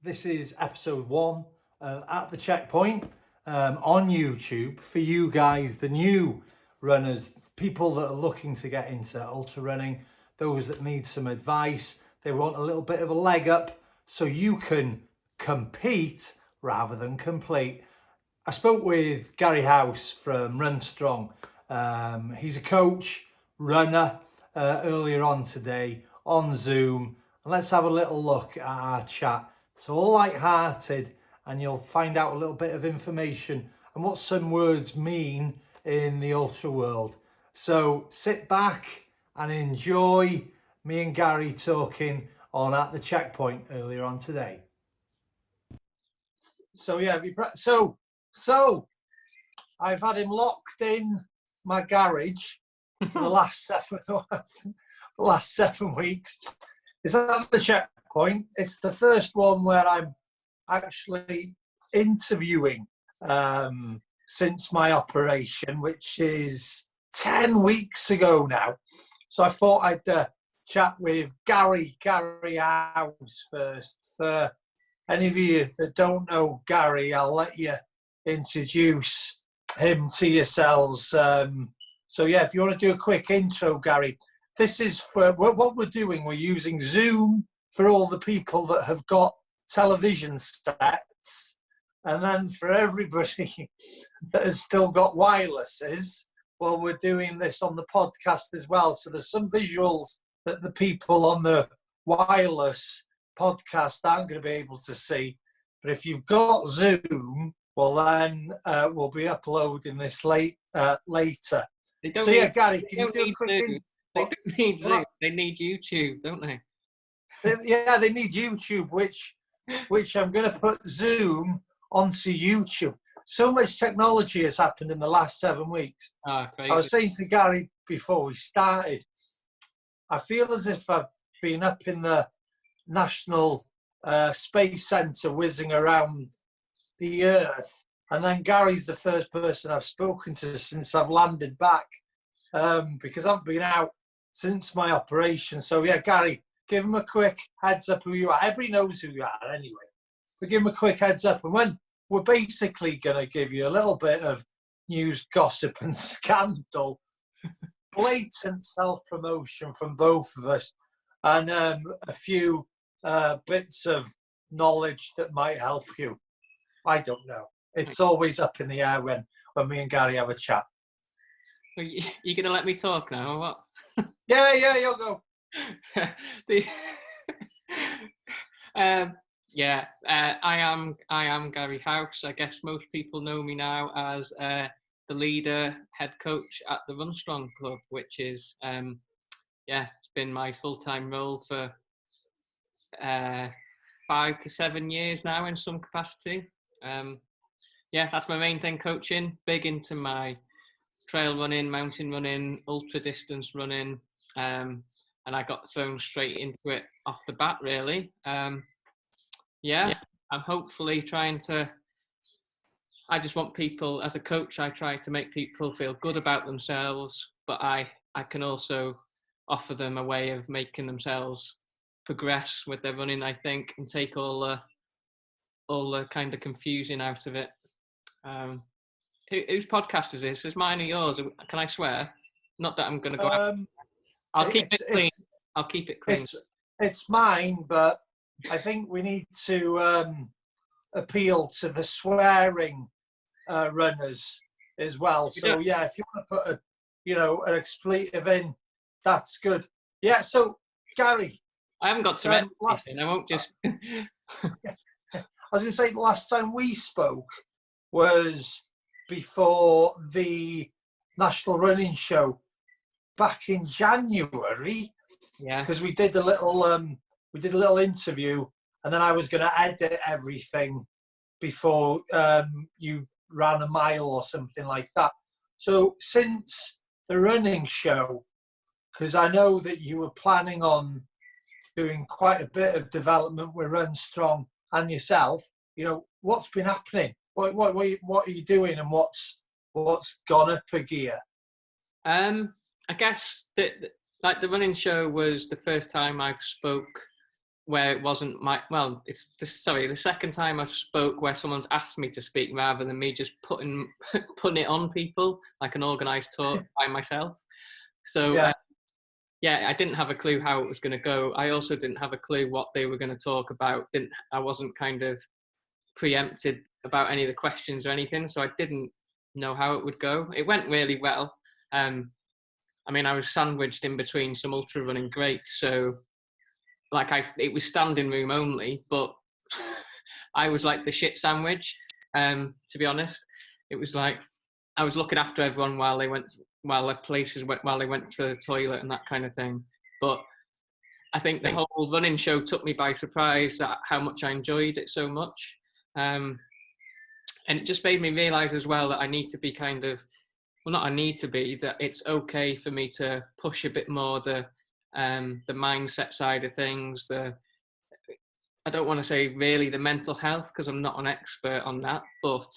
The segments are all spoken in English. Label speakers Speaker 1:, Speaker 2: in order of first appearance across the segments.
Speaker 1: This is episode 1 at the checkpoint on YouTube for you guys, the new runners, people that are looking to get into ultra running, those that need some advice, they want a little bit of a leg up so you can compete rather than complete. I spoke with Gary House from RUNSTRONG. He's a coach, runner, earlier on today on Zoom. And let's have a little look at our chat. It's all light-hearted and you'll find out a little bit of information and what some words mean in the ultra world. So sit back and enjoy me and Gary talking on At the Checkpoint earlier on today. So yeah, So I've had him locked in my garage for the last 7 weeks. It's at the checkpoint. It's the first one where I'm actually interviewing since my operation, which is 10 weeks ago now. So I thought I'd chat with Gary House first. For any of you that don't know Gary, I'll let you introduce him to yourselves. So yeah, if you want to do a quick intro, Gary. This is for what we're doing. We're using Zoom for all the people that have got television sets, and then for everybody that has still got wirelesses, well, we're doing this on the podcast as well. So there's some visuals that the people on the wireless podcast aren't going to be able to see. But if you've got Zoom, well, then we'll be uploading this later. So yeah, Gary, can you do a quick thing?
Speaker 2: They don't need Zoom. They need YouTube, don't they?
Speaker 1: Yeah, they need YouTube, which I'm going to put Zoom onto YouTube. So much technology has happened in the last 7 weeks.
Speaker 2: Crazy.
Speaker 1: I was saying to Gary before we started, I feel as if I've been up in the National Space Centre whizzing around the Earth, and then Gary's the first person I've spoken to since I've landed back, because I've been out since my operation. So yeah, Gary, give him a quick heads up who you are. Everybody knows who you are anyway, but give him a quick heads up. And when we're basically going to give you a little bit of news, gossip and scandal, blatant self-promotion from both of us, and a few bits of knowledge that might help you. I don't know. It's always up in the air when me and Gary have a chat.
Speaker 2: Are you going to let me talk now or what?
Speaker 1: Yeah, you'll go.
Speaker 2: I am Gary House. I guess most people know me now as the leader, head coach at the RUNSTRONG club, which is it's been my full-time role for 5 to 7 years now in some capacity. That's my main thing, coaching. Big into my trail running, mountain running, ultra distance running, and I got thrown straight into it off the bat, really. I'm hopefully trying to, I just want people, as a coach, I try to make people feel good about themselves, but I can also offer them a way of making themselves progress with their running, I think, and take all the kind of confusing out of it. Whose podcast is this? Is mine or yours? Can I swear? Not that I'm going to go out. I'll keep it clean. I'll keep it clean.
Speaker 1: It's mine, but I think we need to appeal to the swearing runners as well. So yeah, if you want to put an expletive in, that's good. Yeah. So Gary,
Speaker 2: I haven't got to it. I won't just.
Speaker 1: I was going to say, last time we spoke was before the National Running Show back in January.
Speaker 2: Yeah.
Speaker 1: Because we did a little interview, and then I was going to edit everything before you ran a mile or something like that. So since the running show, because I know that you were planning on doing quite a bit of development with RUNSTRONG and yourself, what's been happening? What are you doing, and what's gone up a gear?
Speaker 2: I guess that the running show was the first time I've spoke where it wasn't the second time I've spoke where someone's asked me to speak rather than me just putting it on people like an organized talk by myself. So I didn't have a clue how it was going to go. I also didn't have a clue what they were going to talk about. I wasn't kind of preempted about any of the questions or anything, so I didn't know how it would go. It went really well. I mean, I was sandwiched in between some ultra running greats, so it was standing room only, but I was like the shit sandwich. To be honest, it was like I was looking after everyone while they went to the toilet and that kind of thing. But I think the whole running show took me by surprise at how much I enjoyed it so much. And it just made me realize as well that I need to be that it's okay for me to push a bit more the mindset side of things. I don't want to say really the mental health because I'm not an expert on that, but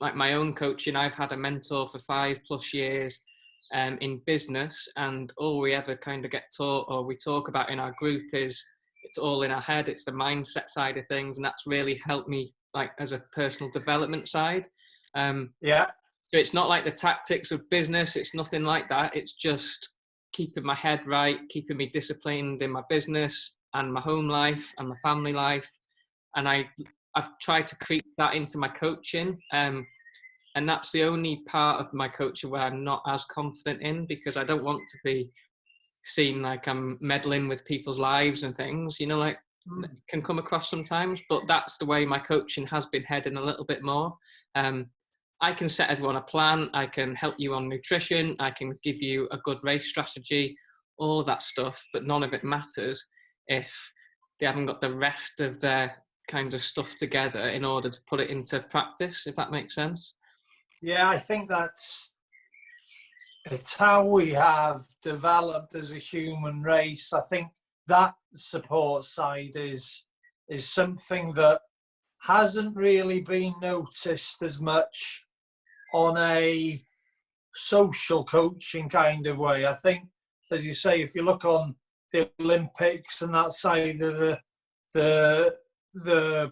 Speaker 2: like my own coaching, I've had a mentor for 5+ years in business, and all we ever kind of get taught or we talk about in our group is it's all in our head. It's the mindset side of things, and that's really helped me like as a personal development side. So it's not like the tactics of business. It's nothing like that. It's just keeping my head right, keeping me disciplined in my business and my home life and my family life. And I've tried to creep that into my coaching. And that's the only part of my coaching where I'm not as confident in, because I don't want to be seen like I'm meddling with people's lives and things, it can come across sometimes, but that's the way my coaching has been heading a little bit more. I can set everyone a plan. I can help you on nutrition. I can give you a good race strategy, all of that stuff, but none of it matters if they haven't got the rest of their kind of stuff together in order to put it into practice, if that makes sense.
Speaker 1: Yeah, I think it's how we have developed as a human race. I think that support side is something that hasn't really been noticed as much on a social coaching kind of way. I think, as you say, if you look on the Olympics and that side of the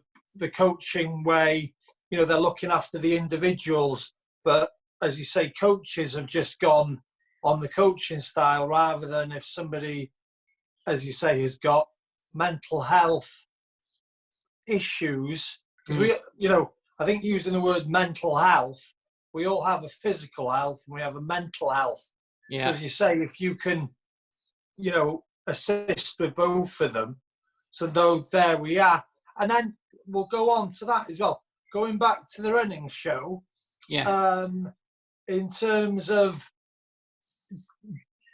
Speaker 1: coaching way, they're looking after the individuals, but as you say, coaches have just gone on the coaching style rather than if somebody, as you say, has got mental health issues. Because I think using the word mental health, we all have a physical health and we have a mental health. Yeah. So as you say, if you can, assist with both of them, so there we are. And then we'll go on to that as well. Going back to the running show, in terms of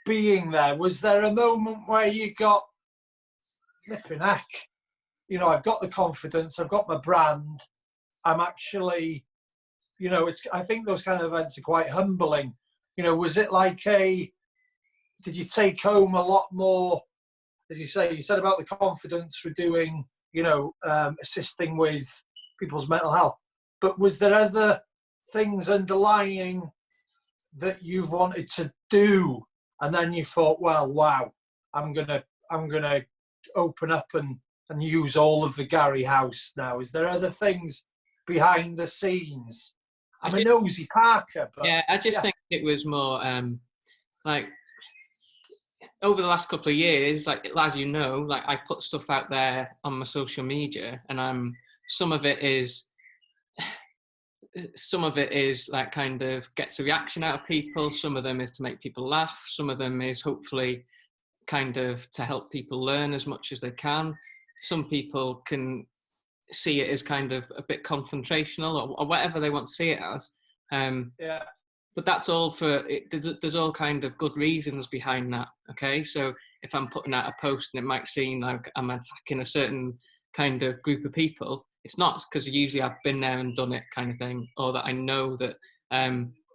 Speaker 1: being there, was there a moment where you got flipping heck? I've got the confidence, I've got my brand, I'm actually, I think those kind of events are quite humbling. Was it like did you take home a lot more, as you say, you said about the confidence with doing, assisting with people's mental health, but was there other things underlying that you've wanted to do and then you thought, well, wow, I'm gonna open up and use all of the Gary House now? Is there other things behind the scenes? I'm a nosy Parker, but
Speaker 2: I think it was more like over the last couple of years, like as you know, like I put stuff out there on my social media, and some of it is like kind of gets a reaction out of people. Some of them is to make people laugh. Some of them is hopefully kind of to help people learn as much as they can. Some people can see it as kind of a bit confrontational or whatever they want to see it as. But that's all there's all kind of good reasons behind that. Okay. So if I'm putting out a post and it might seem like I'm attacking a certain kind of group of people, it's not, because usually I've been there and done it kind of thing, or that I know that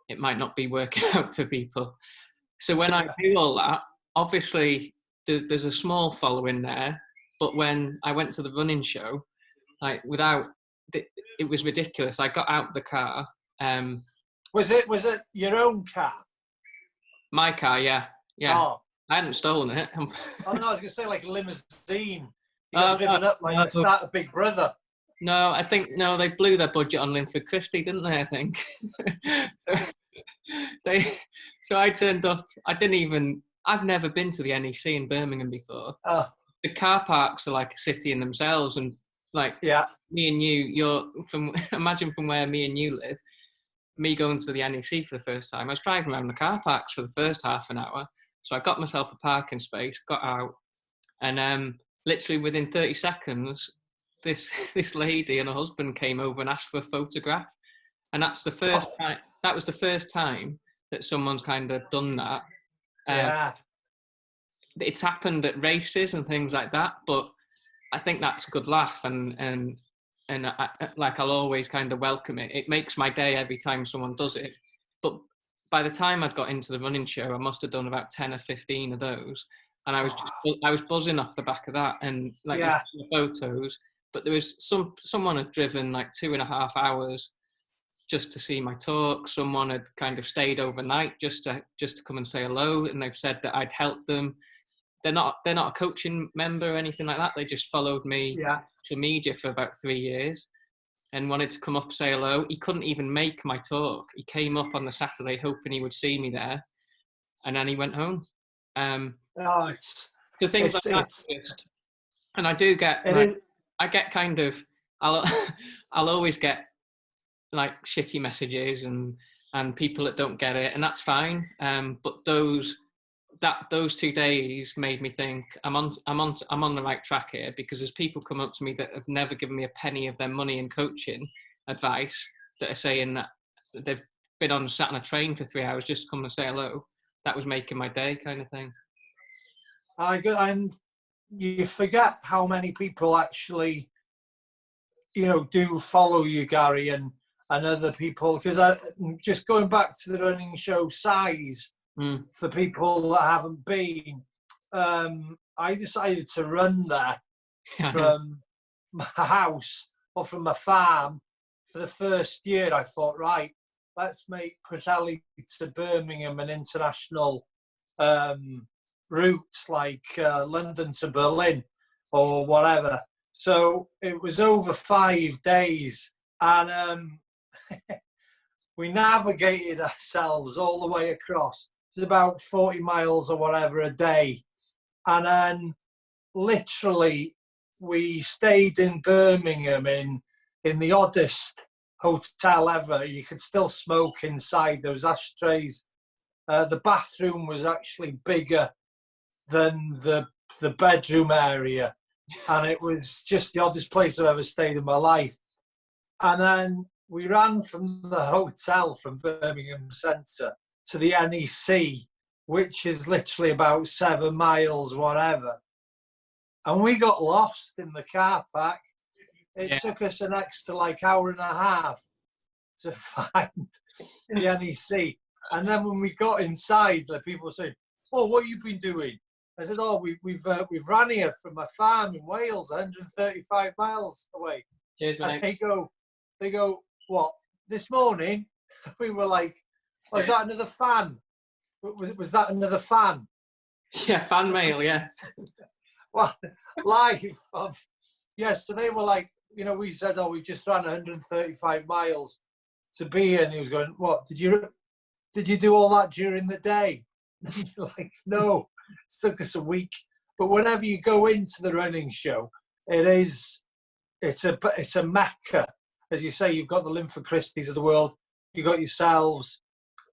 Speaker 2: it might not be working out for people. So when I do all that, obviously there's a small following there, but when I went to the running show, like it was ridiculous. I got out of the car.
Speaker 1: Was it your own car?
Speaker 2: My car, yeah. Oh. I hadn't stolen it.
Speaker 1: Oh no, I was gonna say like a limousine. You got driven up like the start of Big Brother.
Speaker 2: No, I think no, they blew their budget on Linford Christie, didn't they? I think. so, they, so I turned up. I've never been to the NEC in Birmingham before. The car parks are like a city in themselves, and like me and you're from. Imagine from where me and you live. Me going to the NEC for the first time. I was driving around the car parks for the first half an hour. So I got myself a parking space, got out, and literally within 30 seconds, this lady and her husband came over and asked for a photograph. And that's the first time. That was the first time that someone's kind of done that. It's happened at races and things like that, but I think that's a good laugh, and I'll always kind of welcome it. It makes my day every time someone does it. But by the time I'd got into the running show, I must have done about 10 or 15 of those, and I was buzzing off the back of that, and like the photos. But there was someone had driven like 2.5 hours just to see my talk. Someone had kind of stayed overnight just to come and say hello, and they've said that I'd helped them. They're not a coaching member or anything like that. They just followed me to media for about 3 years and wanted to come up and say hello. He couldn't even make my talk. He came up on the Saturday hoping he would see me there, and then he went home. The things like that. And I do get I get kind of I'll always get like shitty messages and people that don't get it, and that's fine. But those 2 days made me think I'm on the right track here, because there's people come up to me that have never given me a penny of their money in coaching advice that are saying that they've been sat on a train for 3 hours just to come and say hello. That was making my day, kind of thing.
Speaker 1: And you forget how many people actually, do follow you, Gary, and other people. Because just going back to the running show size, for people that haven't been, I decided to run there from my house or from my farm for the first year. I thought, right, let's make Preseli to Birmingham an international route, like London to Berlin or whatever. So it was over 5 days, and we navigated ourselves all the way across. It's about 40 miles or whatever a day. And then literally we stayed in Birmingham in the oddest hotel ever. You could still smoke inside those ashtrays. The bathroom was actually bigger than the bedroom area. And it was just the oddest place I've ever stayed in my life. And then we ran from the hotel from Birmingham Centre to the NEC, which is literally about 7 miles, whatever. And we got lost in the car park. It took us an extra hour and a half to find the NEC. And then when we got inside, people were saying, "Oh, what have you been doing?" I said, "Oh, we've ran here from my farm in Wales, 135 miles away."
Speaker 2: Cheers, mate.
Speaker 1: And they go, "What? This morning?" We were like, "Oh, is that another fan? Was that another fan?"
Speaker 2: Yeah, fan mail, yeah.
Speaker 1: Well, live of, yes. So they were like, we said, "Oh, we just ran 135 miles to be here." And he was going, "What? Did you do all that during the day?" And you're like, "No, it took us a week." But whenever you go into the running show, it's a mecca. As you say, you've got the Linford Christies of the world. You've got yourselves.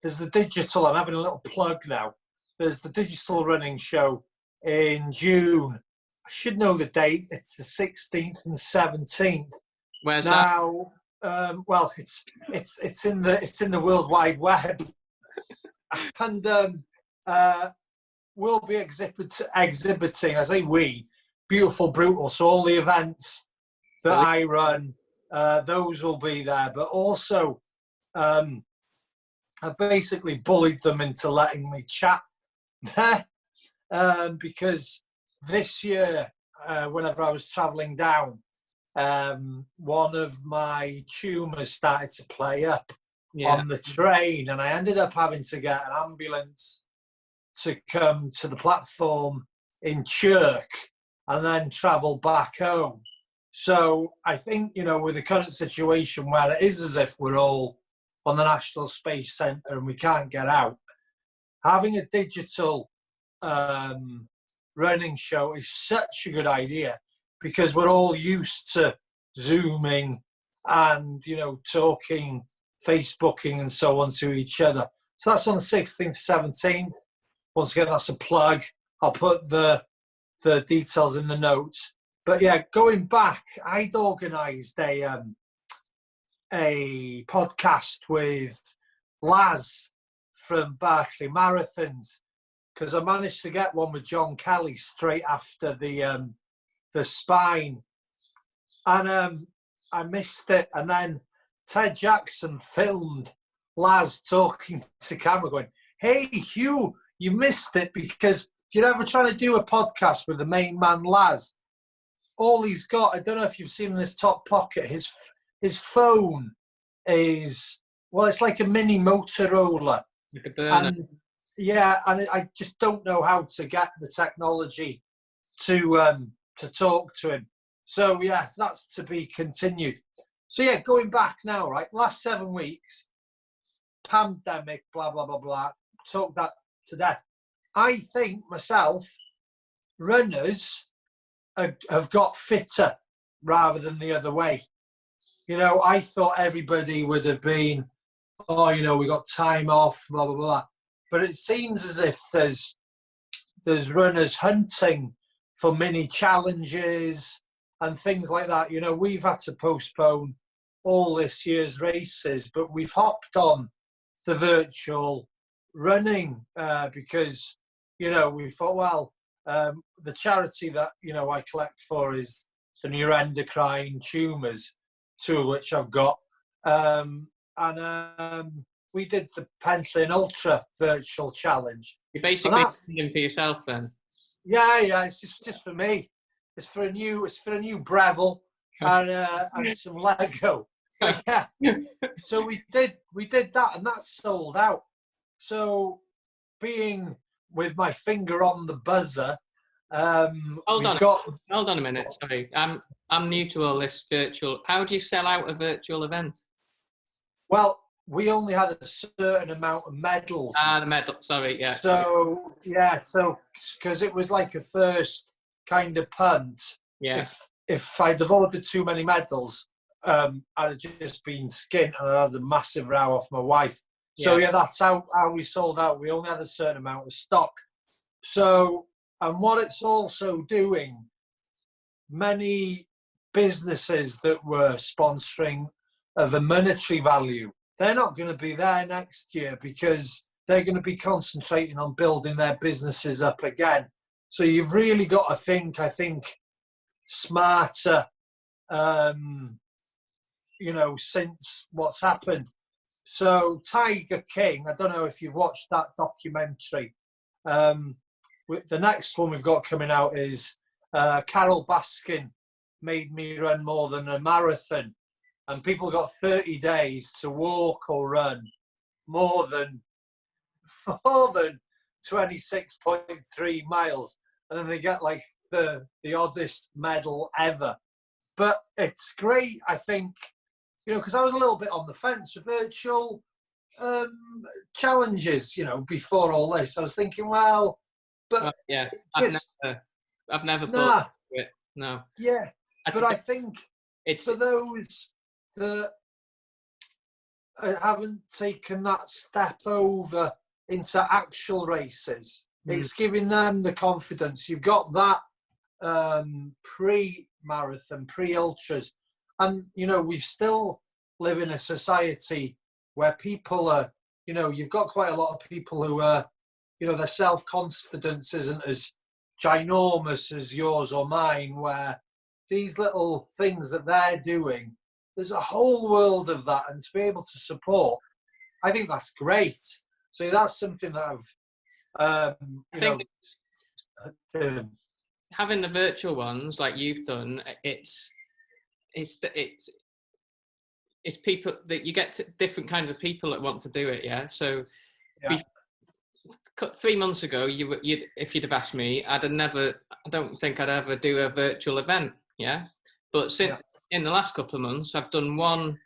Speaker 1: There's the digital. I'm having a little plug now. There's the digital running show in June. I should know the date. It's the 16th and 17th.
Speaker 2: Where's
Speaker 1: now, that? Well, it's in the World Wide Web, and we'll be exhibiting. I say we, Beautiful Brutal. So all the events that I run, those will be there. But also, I basically bullied them into letting me chat there, because this year, whenever I was travelling down, one of my tumours started to play up on the train, and I ended up having to get an ambulance to come to the platform in Chirk and then travel back home. So I think, with the current situation where it is as if we're all on the National Space Centre and we can't get out, having a digital running show is such a good idea, because we're all used to Zooming and, talking, Facebooking and so on to each other. So that's on the 16th, 17th. Once again, that's a plug. I'll put the details in the notes. But yeah, going back, I'd organised a podcast with Laz from Barclay Marathons, because I managed to get one with John Kelly straight after the spine, and I missed it. And then Ted Jackson filmed Laz talking to camera, going, "Hey Hugh, you missed it, because if you're ever trying to do a podcast with the main man Laz, all he's got, I don't know if you've seen in his top pocket, his phone is, well, it's like a mini Motorola."
Speaker 2: Like a burner.
Speaker 1: And yeah, and I just don't know how to get the technology to talk to him. So yeah, that's to be continued. So yeah, going back now, right? Last 7 weeks, pandemic, blah blah blah blah. Talk that to death. I think myself, runners have got fitter rather than the other way. I thought everybody would have been, we got time off, blah blah blah. But it seems as if there's runners hunting for mini challenges and things like that. We've had to postpone all this year's races, but we've hopped on the virtual running because, we thought, well, the charity that, I collect for is the neuroendocrine tumours, two of which I've got. We did the Pentland Ultra virtual challenge.
Speaker 2: You're basically doing for yourself then?
Speaker 1: Yeah, it's just for me. It's for a new Breville and some Lego. Yeah. So we did that, and that's sold out. So being with my finger on the buzzer,
Speaker 2: hold on a minute. Sorry, I'm new to all this virtual. How do you sell out a virtual event?
Speaker 1: Well, we only had a certain amount of medals.
Speaker 2: The medal. Sorry, yeah.
Speaker 1: So because it was like a first kind of punt.
Speaker 2: Yeah.
Speaker 1: If I'd have ordered too many medals, I'd have just been skint and I had a massive row off my wife. So yeah, that's how we sold out. We only had a certain amount of stock. So, and what it's also doing, many businesses that were sponsoring of a monetary value, they're not going to be there next year because they're going to be concentrating on building their businesses up again. So you've really got to think, I think, smarter, since what's happened. So Tiger King, I don't know if you've watched that documentary. The next one we've got coming out is Carol Baskin made me run more than a marathon. And people got 30 days to walk or run more than 26.3 miles. And then they get like the oddest medal ever. But it's great, I think, because I was a little bit on the fence with virtual challenges, before all this. I was thinking, well, but
Speaker 2: yeah, I've never thought of it. No.
Speaker 1: Yeah, but I think it's for those that haven't taken that step over into actual races. It's giving them the confidence. You've got that pre-marathon, pre-ultras. And, we still live in a society where people are, you've got quite a lot of people who are, their self-confidence isn't as ginormous as yours or mine, where these little things that they're doing, there's a whole world of that. And to be able to support, I think that's great. So that's something that I've,
Speaker 2: having the virtual ones like you've done, it's people that you get to different kinds of people that want to do it. Yeah. So 3 months ago, if you'd have asked me, I don't think I'd ever do a virtual event. Yeah. But since in the last couple of months, I've done one.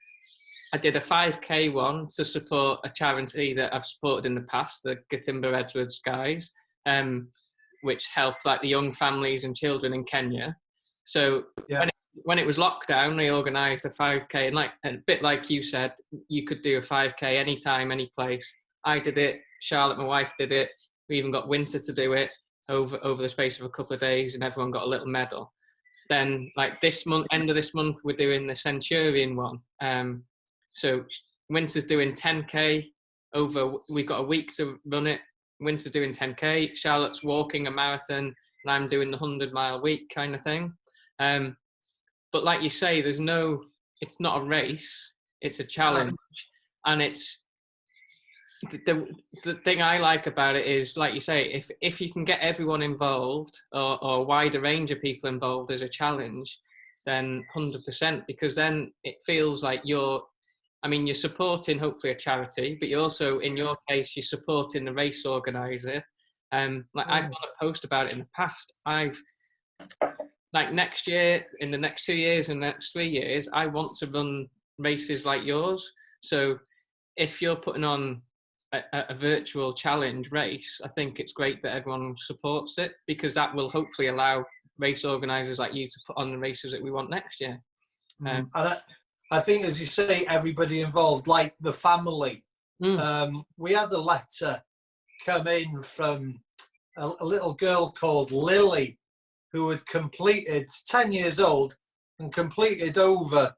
Speaker 2: I did a 5K one to support a charity that I've supported in the past, the Gathimba Edwards guys, which help like the young families and children in Kenya. So when it was lockdown, they organised a 5K, and like a bit like you said, you could do a 5K anytime, any place. I did it. Charlotte, my wife, did it. We even got Winter to do it over the space of a couple of days, and everyone got a little medal. Then, like this month, end of this month, we're doing the Centurion one. So Winter's doing 10K over. We've got a week to run it. Winter's doing 10K. Charlotte's walking a marathon, and I'm doing the 100-mile week kind of thing. But like you say, it's not a race. It's a challenge, and it's the thing I like about it is, like you say, if you can get everyone involved or a wider range of people involved as a challenge, then 100%, because then it feels like you're supporting hopefully a charity, but you're also, in your case, you're supporting the race organizer. I've done a post about it in the past. Like next year, in the next 2 years, in the next 3 years, I want to run races like yours. So if you're putting on a virtual challenge race, I think it's great that everyone supports it, because that will hopefully allow race organisers like you to put on the races that we want next year.
Speaker 1: And I think, as you say, everybody involved, like the family. We had a letter come in from a little girl called Lily, who had completed 10 years old and completed over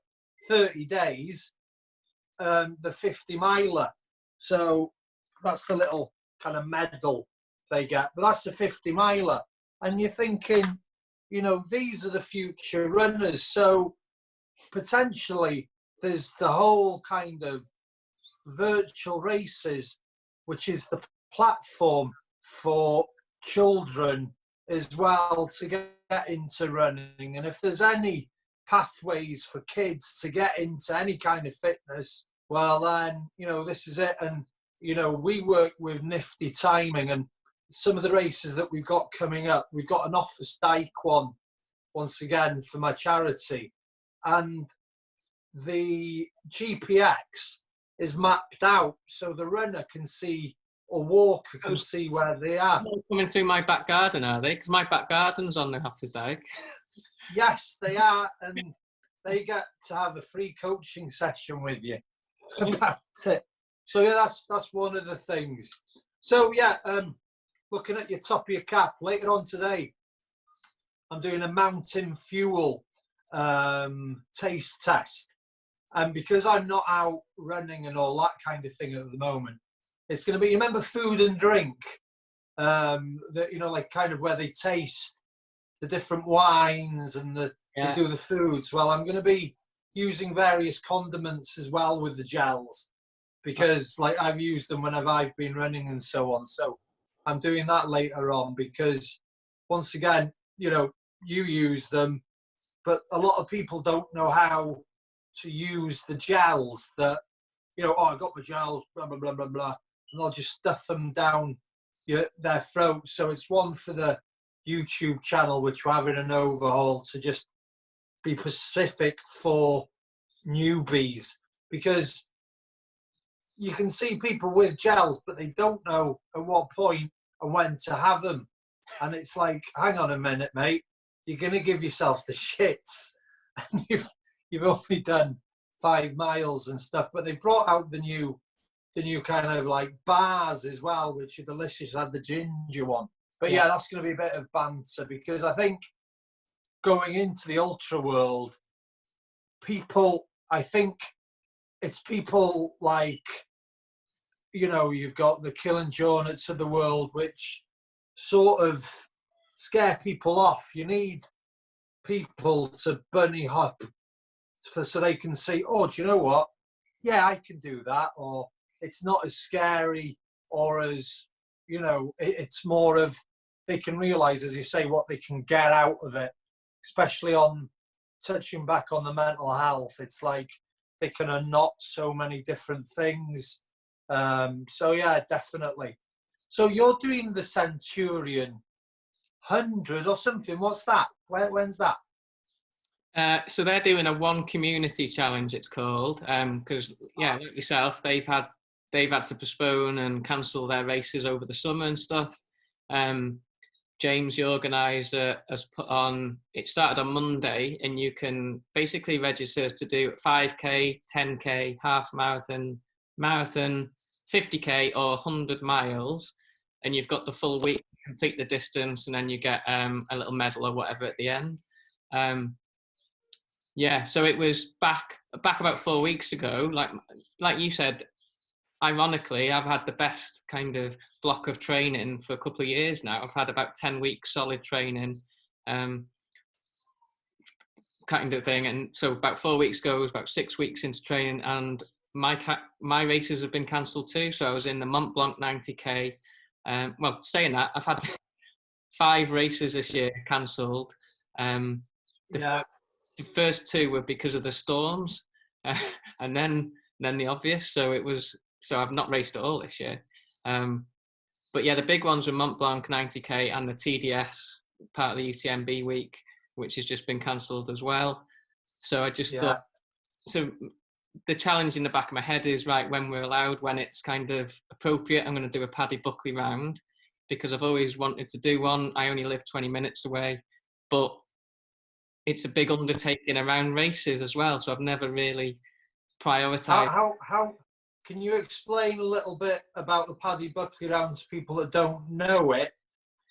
Speaker 1: 30 days the 50 miler. So that's the little kind of medal they get, but that's the 50 miler. And you're thinking, these are the future runners. So potentially there's the whole kind of virtual races, which is the platform for children as well to get into running. And if there's any pathways for kids to get into any kind of fitness, well then, this is it. And, we work with nifty timing, and some of the races that we've got coming up, we've got an Office Dyke one, once again, for my charity. And the GPX is mapped out so the runner can see, or walker can see where they are.
Speaker 2: Coming through my back garden, are they? Because my back garden's on the Office Dyke.
Speaker 1: Yes, they are, and they get to have a free coaching session with you about it. So yeah, that's one of the things. So yeah, looking at your top of your cap, later on today, I'm doing a mountain fuel taste test. And because I'm not out running and all that kind of thing at the moment, it's going to be, remember food and drink? Like kind of where they taste the different wines and they do the foods. Well, I'm going to be using various condiments as well with the gels, because like I've used them whenever I've been running and so on. So I'm doing that later on, because once again, you use them, but a lot of people don't know how to use the gels that, I got my gels, blah, blah, blah, blah, blah, and I'll just stuff them down their throat. So it's one for the YouTube channel, which we're having an overhaul to just be specific for newbies, because you can see people with gels, but they don't know at what point and when to have them. And it's like, hang on a minute, mate, you're going to give yourself the shits. And you've only done 5 miles and stuff. But they brought out the new kind of like bars as well, which are delicious. I had the ginger one. But yeah, that's going to be a bit of banter, because I think going into the ultra world, I think it's people like, you've got the Kill and Jornets of the world, which sort of scare people off. You need people to bunny hop so they can see, oh, do you know what? Yeah, I can do that. Or it's not as scary, or as, it's more of, they can realise, as you say, what they can get out of it, especially on touching back on the mental health. It's like they can unknot so many different things. So yeah, definitely. So you're doing the Centurion 100 or something. What's that? When's that?
Speaker 2: So they're doing a one community challenge, it's called, because like yourself, they've had to postpone and cancel their races over the summer and stuff. James, the organizer, has put on. It started on Monday, and you can basically register to do 5k, 10k, half marathon, 50k, or 100 miles, and you've got the full week to complete the distance, and then you get a little medal or whatever at the end. So it was back about 4 weeks ago. Like you said, ironically, I've had the best kind of block of training for a couple of years now. I've had about 10 weeks solid training, kind of thing. And so about 4 weeks ago, I was about 6 weeks into training, and my races have been cancelled too. So I was in the Mont Blanc 90k. Saying that, I've had 5 races this year cancelled. The first 2 were because of the storms, and then the obvious. So I've not raced at all this year. But yeah, the big ones were Mont Blanc 90k and the TDS, part of the UTMB week, which has just been cancelled as well. So I just thought, so the challenge in the back of my head is, right, when we're allowed, when it's kind of appropriate, I'm going to do a Paddy Buckley round, because I've always wanted to do one. I only live 20 minutes away, but it's a big undertaking around races as well. So I've never really prioritised.
Speaker 1: How can you explain a little bit about the Paddy Buckley round to people that don't know it?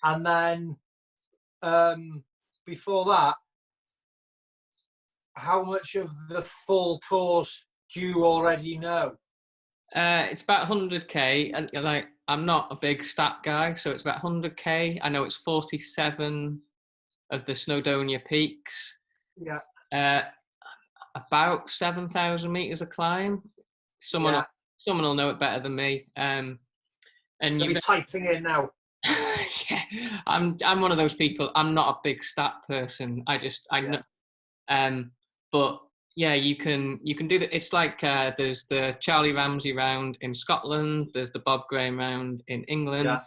Speaker 1: And then before that, how much of the full course do you already know?
Speaker 2: It's about 100k, and I'm not a big stat guy, so it's about 100k. I know it's 47 of the Snowdonia peaks.
Speaker 1: Yeah.
Speaker 2: About 7,000 meters of climb. Someone will know it better than me. And
Speaker 1: you're typing in now.
Speaker 2: Yeah, I'm one of those people. I'm not a big stat person. I know. But yeah, you can do that. It's like there's the Charlie Ramsey round in Scotland. There's the Bob Graham round in England,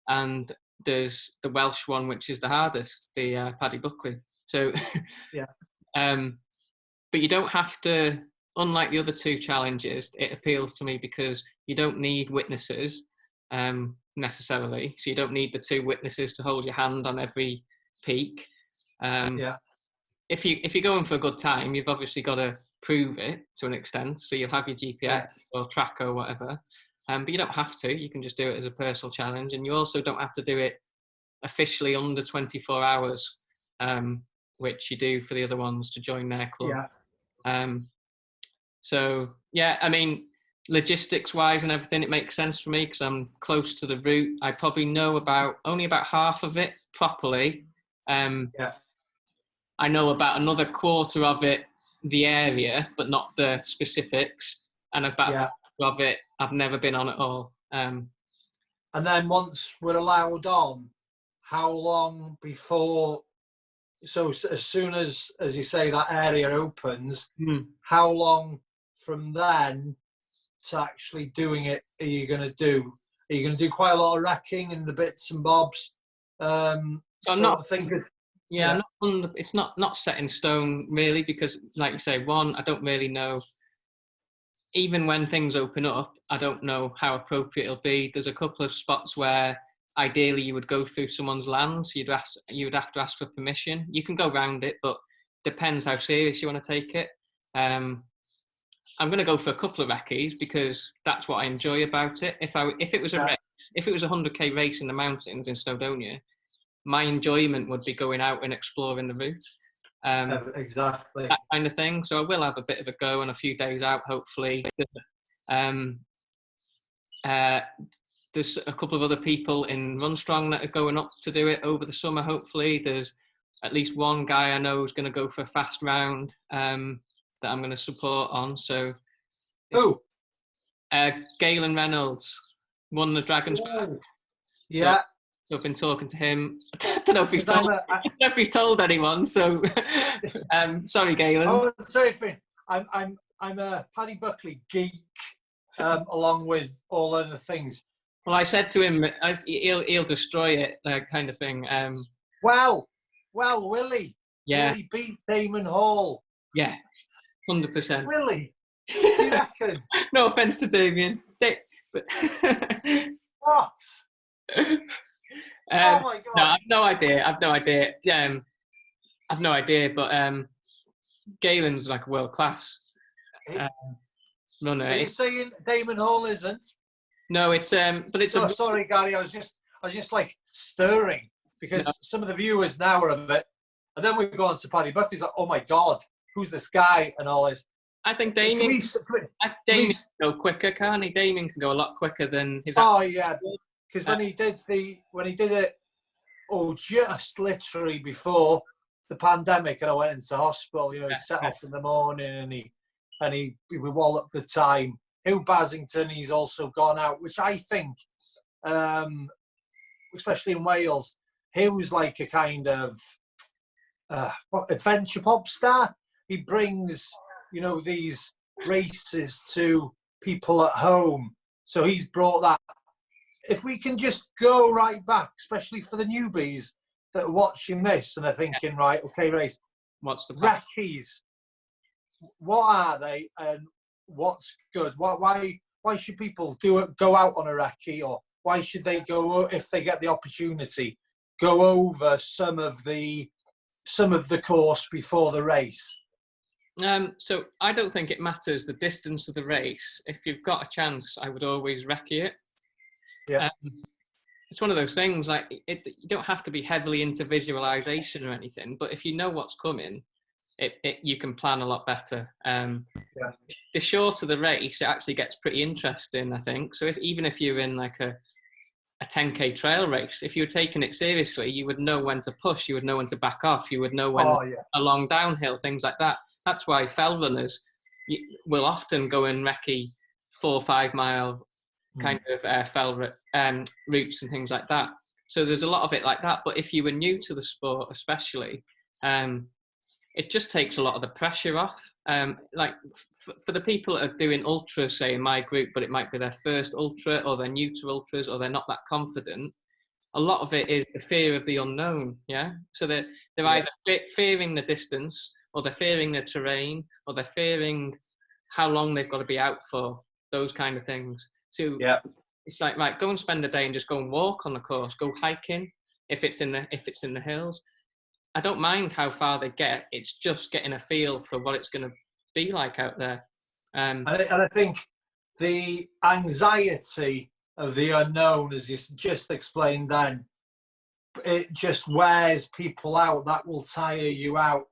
Speaker 2: and there's the Welsh one, which is the hardest, the Paddy Buckley. So but you don't have to. Unlike the other 2 challenges, it appeals to me because you don't need witnesses necessarily. So you don't need the 2 witnesses to hold your hand on every peak. If you're going for a good time, you've obviously got to prove it to an extent. So you'll have your GPS or tracker or whatever. But you don't have to. You can just do it as a personal challenge, and you also don't have to do it officially under 24 hours, which you do for the other ones to join their club. So yeah, I mean, logistics wise and everything, it makes sense for me because I'm close to the route. I probably know only about half of it properly. I know about another quarter of it, the area, but not the specifics. And about a quarter of it, I've never been on at all.
Speaker 1: And then once we're allowed on, how long before? So as soon as you say, that area opens, how long from then to actually doing it are you going to do? Are you going to do quite a lot of wrecking and the bits and bobs?
Speaker 2: So I'm not thinking. Yeah, it's not set in stone really, because like you say, one, I don't really know. Even when things open up, I don't know how appropriate it'll be. There's a couple of spots where ideally you would go through someone's land, so you would have to ask for permission. You can go around it, but depends how serious you want to take it. I'm going to go for a couple of recce's because that's what I enjoy about it. If it was a 100k race in the mountains in Snowdonia, my enjoyment would be going out and exploring the route.
Speaker 1: Exactly.
Speaker 2: That kind of thing. So I will have a bit of a go and a few days out, hopefully. There's a couple of other people in RUNSTRONG that are going up to do it over the summer, hopefully. There's at least one guy I know is going to go for a fast round that I'm going to support on. So, Galen Reynolds won the Dragon's Back. So I've been talking to him. I don't know if he's told anyone. So, sorry, Galen.
Speaker 1: Oh, sorry, I'm a Paddy Buckley geek, along with all other things.
Speaker 2: Well, I said to him, he'll destroy it, kind of thing.
Speaker 1: Well, Willie.
Speaker 2: Yeah,
Speaker 1: Will he beat Damon Hall?
Speaker 2: yeah, 100%.
Speaker 1: Willie, you reckon?
Speaker 2: No offense to Damien, but
Speaker 1: What? Oh my
Speaker 2: no,
Speaker 1: God.
Speaker 2: I've no idea. I've no idea. I've no idea. But Galen's like a world class runner.
Speaker 1: Are you saying Damon Hall isn't?
Speaker 2: No, it's but it's
Speaker 1: No, sorry, Gary. I was just like stirring because
Speaker 2: No.
Speaker 1: some of the viewers now are a bit, and then we go on to Paddy Buff. He's like, "Oh my God, who's this guy?" and all this.
Speaker 2: I think
Speaker 1: Can
Speaker 2: Damien.
Speaker 1: we-
Speaker 2: Damien can go quicker, can't he? Damien can go a lot quicker than his.
Speaker 1: Oh yeah, because when he did it, just literally before the pandemic, and I went into hospital. You know, he set off in the morning, and we walloped the time. Hugh Basington, he's also gone out, which I think, especially in Wales, Hugh's like a kind of adventure pop star. He brings, these races to people at home. So he's brought that. If we can just go right back, especially for the newbies that are watching this and are thinking, right, okay, race,
Speaker 2: What's the
Speaker 1: recce's? What are they, and what's good? Why should people go out on a recce, or why should they go, if they get the opportunity, go over some of the course before the race?
Speaker 2: So I don't think it matters the distance of the race. If you've got a chance, I would always recce it.
Speaker 1: Yeah.
Speaker 2: It's one of those things, like you don't have to be heavily into visualization or anything, but if you know what's coming, you can plan a lot better. The shorter the race, it actually gets pretty interesting, I think. So even if you're in like a 10K trail race, if you're taking it seriously, you would know when to push, you would know when to back off, you would know when a long downhill, things like that. That's why fell runners will often go and recce 4 or 5 mile kind of fell routes and things like that. So there's a lot of it like that. But if you were new to the sport, especially, it just takes a lot of the pressure off. Like for the people that are doing ultras, say in my group, but it might be their first ultra, or they're new to ultras, or they're not that confident. A lot of it is the fear of the unknown. Yeah. So they're either fearing the distance, or they're fearing the terrain, or they're fearing how long they've got to be out for. Those kind of things. So it's like, right, go and spend a day and just go and walk on the course. Go hiking if it's in the hills. I don't mind how far they get. It's just getting a feel for what it's going to be like out there.
Speaker 1: And I think the anxiety of the unknown, as you just explained then, it just wears people out. That will tire you out.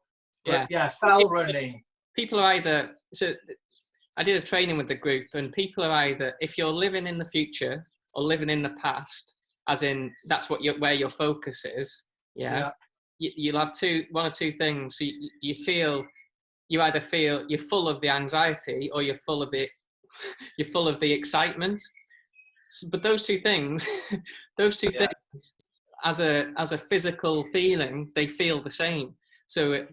Speaker 1: But fell running.
Speaker 2: People are either... So I did a training with the group, and people are either, if you're living in the future or living in the past, as in that's where your focus is, you'll have one or two things. So you either feel you're full of the anxiety, or you're full of the excitement. But those two things, as a physical feeling, they feel the same. So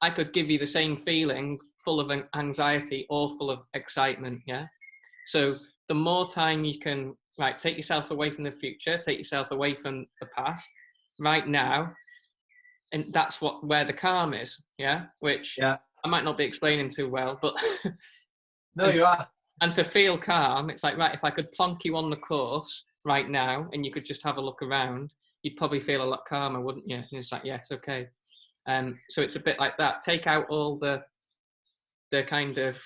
Speaker 2: I could give you the same feeling, full of anxiety or full of excitement. Yeah. So the more time you can take yourself away from the future, take yourself away from the past, right now, and that's where the calm is. Yeah. Which I might not be explaining too well, but
Speaker 1: no, you are.
Speaker 2: And to feel calm, it's like, right, if I could plonk you on the course right now and you could just have a look around, you'd probably feel a lot calmer, wouldn't you? And it's like, yes, okay. So it's a bit like that. Take out all the kind of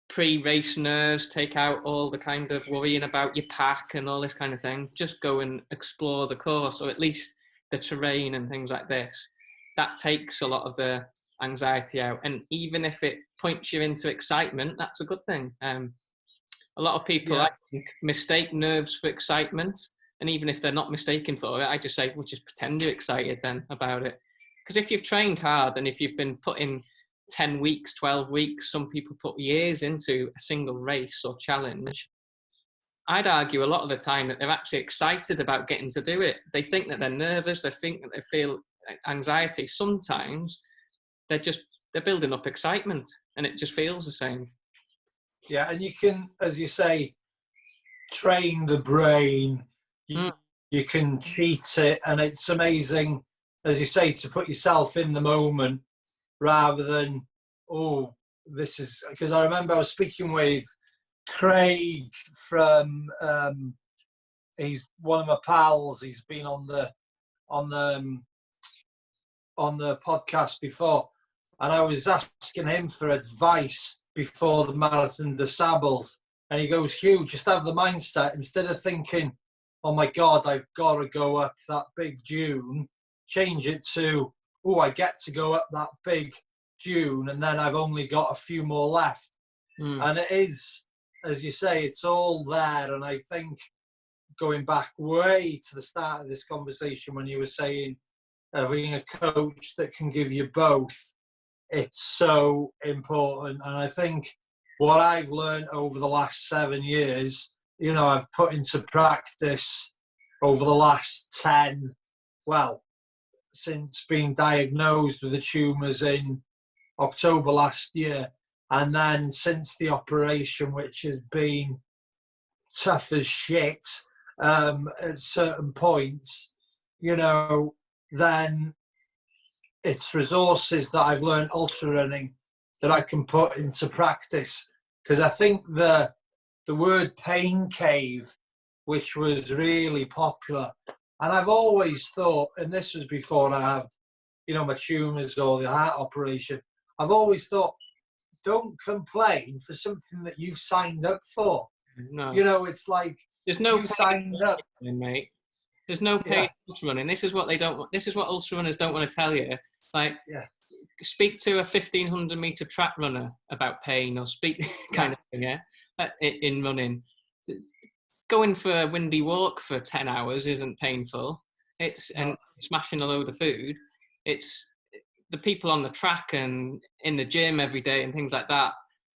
Speaker 2: pre-race nerves, take out all the kind of worrying about your pack and all this kind of thing. Just go and explore the course, or at least the terrain and things like this. That takes a lot of the anxiety out. And even if it points you into excitement, that's a good thing. A lot of people, I think, mistake nerves for excitement. And even if they're not mistaken for it, I just say, well, just pretend you're excited then about it. Because if you've trained hard and if you've been putting 10 weeks, 12 weeks, some people put years into a single race or challenge, I'd argue a lot of the time that they're actually excited about getting to do it. They think that they're nervous, they think that they feel anxiety. Sometimes they're building up excitement and it just feels the same.
Speaker 1: Yeah, and you can, as you say, train the brain.
Speaker 2: Mm.
Speaker 1: You can cheat it, and it's amazing, as you say, to put yourself in the moment rather than, oh, this is, because I remember I was speaking with Craig from, he's one of my pals. He's been on the podcast before, and I was asking him for advice before the Marathon des Sables, and he goes, Hugh, just have the mindset, instead of thinking, oh my God, I've got to go up that big dune, change it to, oh, I get to go up that big dune, and then I've only got a few more left. And it is, as you say, it's all there. And I think, going back way to the start of this conversation when you were saying having a coach that can give you both, it's so important. And I think what I've learned over the last 7 years, you know, I've put into practice over the last 10, well, since being diagnosed with the tumours in October last year, and then since the operation, which has been tough as shit at certain points, you know, then it's resources that I've learned ultra running that I can put into practice. Because I think the word pain cave, which was really popular, and I've always thought, and this was before I had, you know, my tumours or the heart operation, I've always thought, don't complain for something that you've signed up for.
Speaker 2: No.
Speaker 1: You know, it's like,
Speaker 2: there's no
Speaker 1: you signed up,
Speaker 2: mate. There's no pain in ultra running. This is what they don't want. This is what ultra runners don't want to tell you. Like, speak to a 1,500 meter track runner about pain, or speak kind of thing. Yeah, in running, going for a windy walk for 10 hours isn't painful. And smashing a load of food. It's the people on the track and in the gym every day and things like that,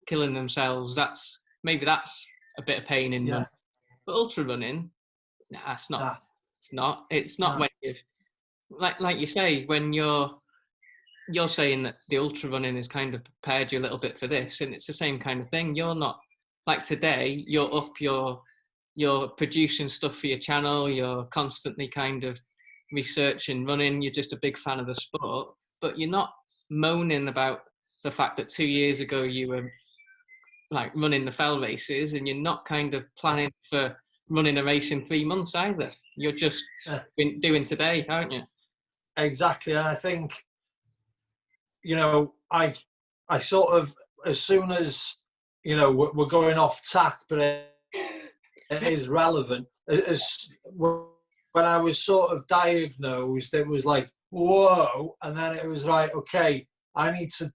Speaker 2: killing themselves. That's a bit of pain in running. But ultra running, nah, it's not. Nah. It's not. It's not when you, like you say, when you're saying that the ultra running has kind of prepared you a little bit for this, and it's the same kind of thing. You're not, like today, you're up, you're producing stuff for your channel, you're constantly kind of researching running, you're just a big fan of the sport, but you're not moaning about the fact that 2 years ago you were like running the fell races, and you're not kind of planning for running a race in 3 months either. You're just doing today, aren't you? Exactly. And I think, you know, I sort of, as soon as, you know, we're going off tack, but it is relevant. When I was sort of diagnosed, it was like, whoa. And then it was like, okay, I need to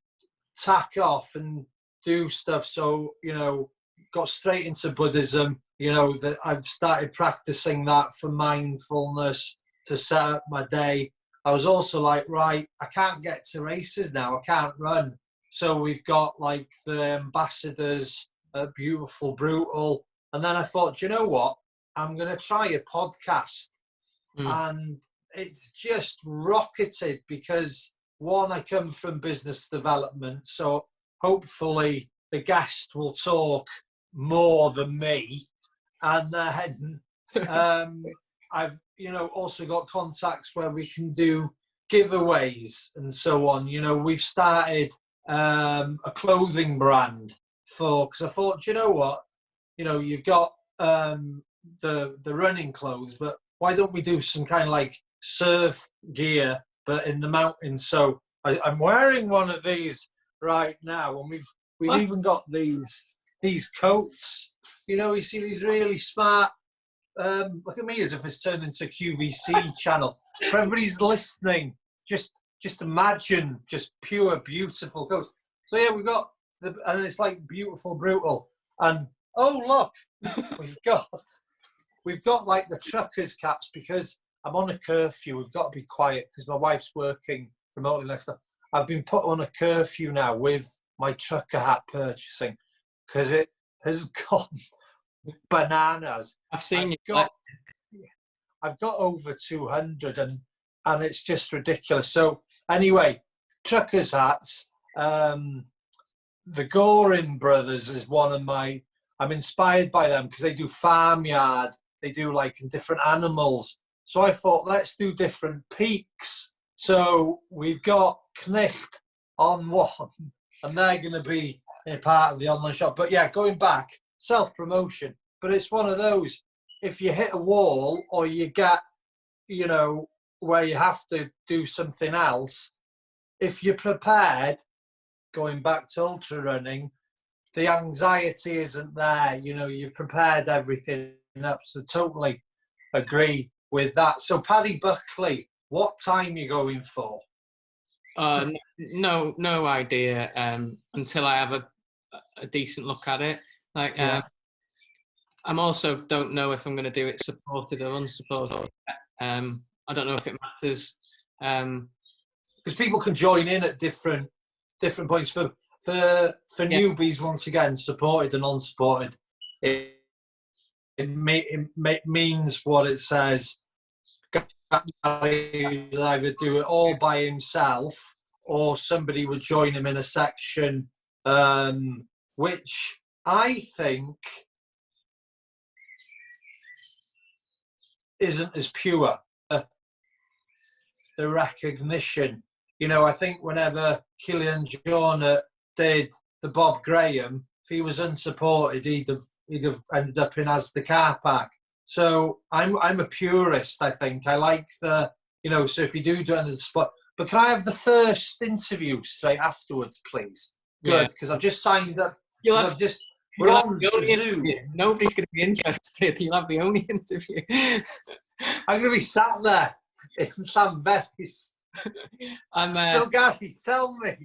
Speaker 2: tack off and do stuff. So, you know, got straight into Buddhism, you know, that I've started practicing that for mindfulness to set up my day. I was also like, right, I can't get to races now. I can't run. So we've got like the ambassadors at Beautiful Brutal. And then I thought, you know what? I'm going to try a podcast. And it's just rocketed because, one, I come from business development. So hopefully the guest will talk more than me. And then I've, you know, also got contacts where we can do giveaways and so on. You know, we've started a clothing brand because I thought, you know what, you know, you've got the running clothes, but why don't we do some kind of like surf gear, but in the mountains? So I'm wearing one of these right now, and we've even got these coats. You know, you see these really smart. Look at me as if it's turned into a QVC channel. For everybody's listening, just imagine just pure, beautiful coats. So yeah, we've got and it's like Beautiful Brutal. And oh look, we've got like the truckers caps because I'm on a curfew. We've got to be quiet because my wife's working remotely next door. I've been put on a curfew now with my trucker hat purchasing because it has gone bananas. I've seen I've got over 200 and it's just ridiculous. So anyway, truckers hats. The Goring brothers is one of my
Speaker 1: I'm inspired by them because they do farmyard, they do like different animals. So I thought, let's do different peaks. So we've got Knecht on one, and they're going to be a part of the online shop. But yeah, going back, self-promotion. But it's one of those, if you hit a wall or you get, you know, where you have to do something else, if you're prepared, going back to ultra running, the anxiety isn't there. You know, you've prepared everything up. So totally agree with that. So Paddy Buckley, what time are you going for?
Speaker 2: No idea until I have a decent look at it. Like, I'm also don't know if I'm going to do it supported or unsupported. I don't know if it matters.
Speaker 1: Because people can join in at different points. For newbies, once again, supported and unsupported, it means what it says. He'll either do it all by himself, or somebody would join him in a section, which I think isn't as pure. The recognition, you know, I think whenever Killian Jornet did the Bob Graham, if he was unsupported, he'd have ended up in as the car park. So I'm a purist. I think I like the, you know. So if you do it on the spot, but can I have the first interview straight afterwards, please? Good, because I've just signed up. We're on Zoom.
Speaker 2: Nobody's going to be interested. You'll have the only interview.
Speaker 1: I'm going to be sat there in Llanberis. So Gary, tell me.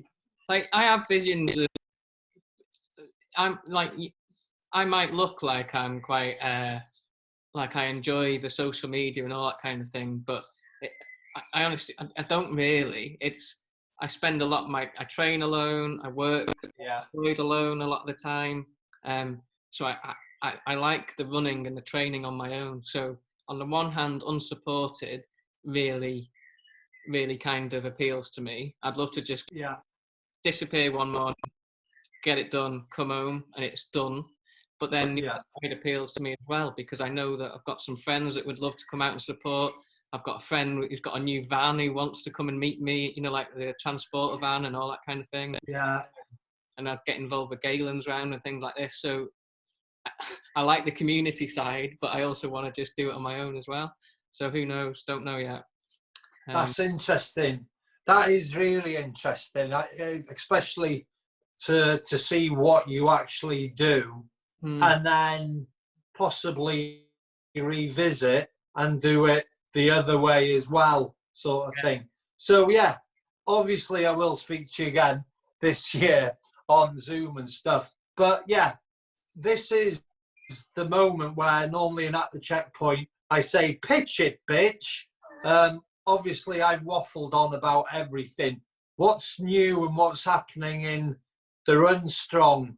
Speaker 2: Like, I have visions of. I'm like, I might look like I'm quite like I enjoy the social media and all that kind of thing, but I honestly I don't really. I spend a lot of I train alone. I work alone a lot of the time. So I like the running and the training on my own. So on the one hand, unsupported really kind of appeals to me. I'd love to just disappear one morning, get it done, come home, and it's done. But then it appeals to me as well, because I know that I've got some friends that would love to come out and support. I've got a friend who's got a new van who wants to come and meet me, you know, like the transporter van and all that kind of thing.
Speaker 1: Yeah.
Speaker 2: And I'd get involved with Galen's round and things like this. So I like the community side, but I also want to just do it on my own as well. So who knows? Don't know yet.
Speaker 1: That's interesting. That is really interesting, especially to see what you actually do, and then possibly revisit and do it the other way as well, sort of thing. So yeah, obviously I will speak to you again this year on Zoom and stuff. But yeah, this is the moment where normally at the checkpoint I say, pitch it, bitch. Obviously I've waffled on about everything. What's new and what's happening in the RUNSTRONG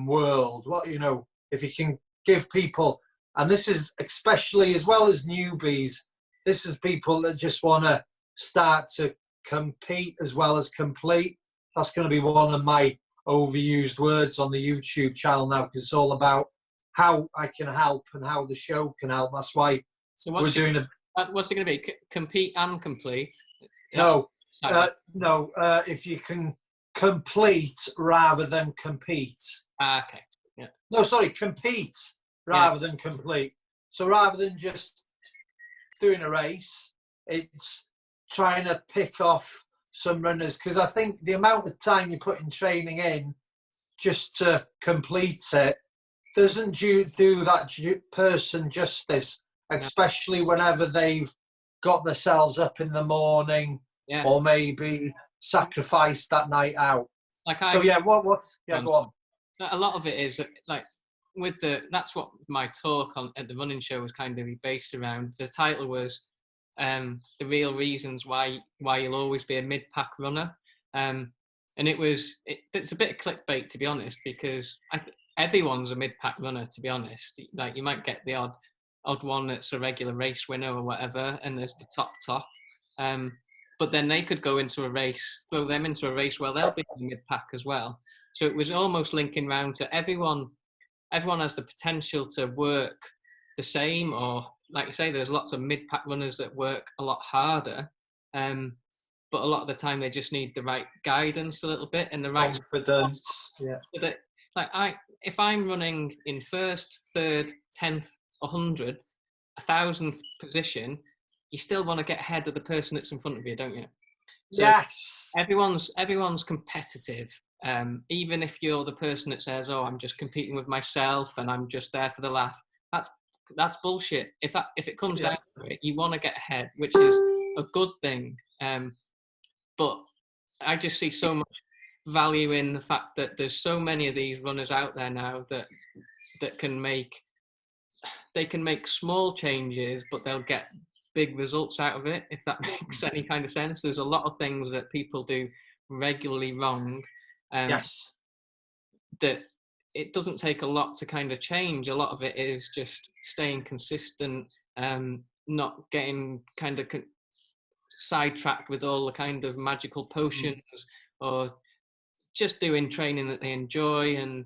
Speaker 1: world? What, you know, if you can give people, and this is especially as well as newbies, this is people that just want to start to compete as well as complete. That's going to be one of my overused words on the YouTube channel now, because it's all about how I can help and how the show can help. That's why we're doing a.
Speaker 2: What's it going to be? Compete and complete?
Speaker 1: No, if you can complete rather than compete.
Speaker 2: Okay. Yeah.
Speaker 1: No, sorry, compete rather than complete. So rather than just doing a race, it's trying to pick off some runners, because I think the amount of time you put in training in just to complete it doesn't do that person justice, especially whenever they've got themselves up in the morning or maybe sacrificed that night out. Go on.
Speaker 2: A lot of it is like that's what my talk at the running show was kind of based around. The title was the real reasons why you'll always be a mid-pack runner, and it's a bit of clickbait, to be honest, because everyone's a mid-pack runner, to be honest. Like, you might get the odd one that's a regular race winner or whatever, and there's the top, but then they could go into a race, throw them into a race where they'll be mid-pack as well. So it was almost linking round to everyone everyone has the potential to work the same, or like you say, there's lots of mid-pack runners that work a lot harder, but a lot of the time they just need the right guidance a little bit and the right
Speaker 1: confidence. Yeah.
Speaker 2: so that, like if I'm running in first, third, 10th, 100th, 1,000th position, you still want to get ahead of the person that's in front of you, don't you? So
Speaker 1: Yes.
Speaker 2: everyone's competitive. Even if you're the person that says, "Oh, I'm just competing with myself and I'm just there for the laugh," that's bullshit. If it comes down to it, you want to get ahead, which is a good thing. But I just see so much value in the fact that there's so many of these runners out there now that can make small changes, but they'll get big results out of it, if that makes any kind of sense. There's a lot of things that people do regularly wrong,
Speaker 1: Yes.
Speaker 2: that it doesn't take a lot to kind of change. A lot of it is just staying consistent, not getting kind of sidetracked with all the kind of magical potions, or just doing training that they enjoy and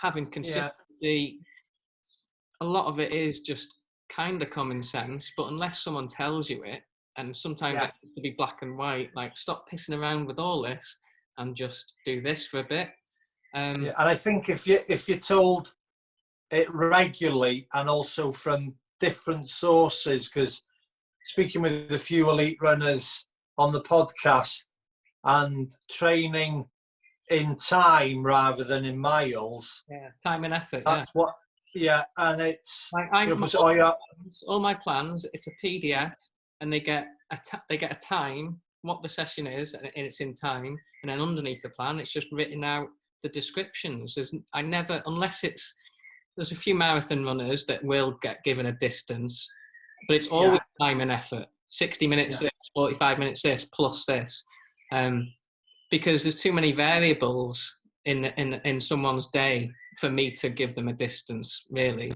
Speaker 2: having consistency. A lot of it is just kind of common sense, but unless someone tells you it, and sometimes it has to be black and white, like stop pissing around with all this and just do this for a bit.
Speaker 1: And I think if you're told it regularly and also from different sources, because speaking with a few elite runners on the podcast and training in time rather than in miles,
Speaker 2: time and effort.
Speaker 1: That's what. Yeah, and it's
Speaker 2: all my plans. It's a PDF, and they get a time, what the session is, and it's in time, and then underneath the plan, it's just written out the descriptions. There's a few marathon runners that will get given a distance, but it's always time and effort. 60 minutes this, 45 minutes this, plus this, because there's too many variables in someone's day for me to give them a distance, really.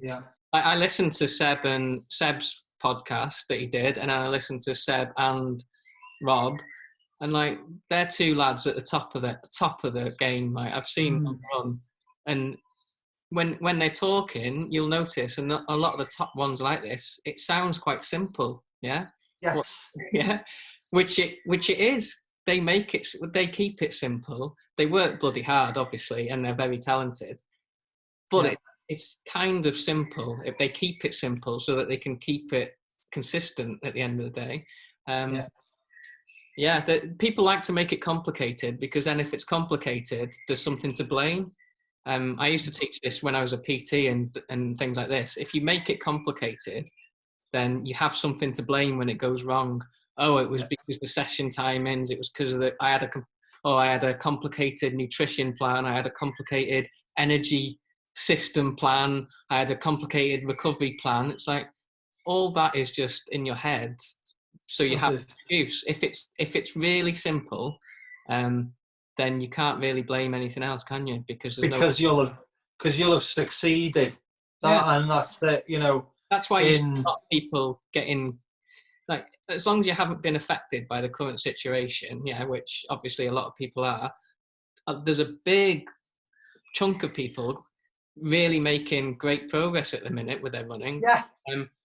Speaker 2: I listened to Seb's podcast that he did, and I listened to Seb and Rob, and like they're two lads at the top of the game. Like I've seen them run, and when they're talking, you'll notice, and a lot of the top ones like this, it sounds quite simple. Which it is. They keep it simple. They work bloody hard, obviously, and they're very talented. But it's kind of simple if they keep it simple so that they can keep it consistent at the end of the day. People like to make it complicated, because then if it's complicated, there's something to blame. I used to teach this when I was a PT and things like this. If you make it complicated, then you have something to blame when it goes wrong. Oh, it was because the session timings. It was because I had a complicated nutrition plan. I had a complicated energy system plan. I had a complicated recovery plan. It's like all that is just in your head, so you have an excuse. If it's really simple, then you can't really blame anything else, can you? Because
Speaker 1: you'll have succeeded. And that's it.
Speaker 2: That's why you see a lot of people getting, like, as long as you haven't been affected by the current situation, which obviously a lot of people are, there's a big chunk of people really making great progress at the minute with their running.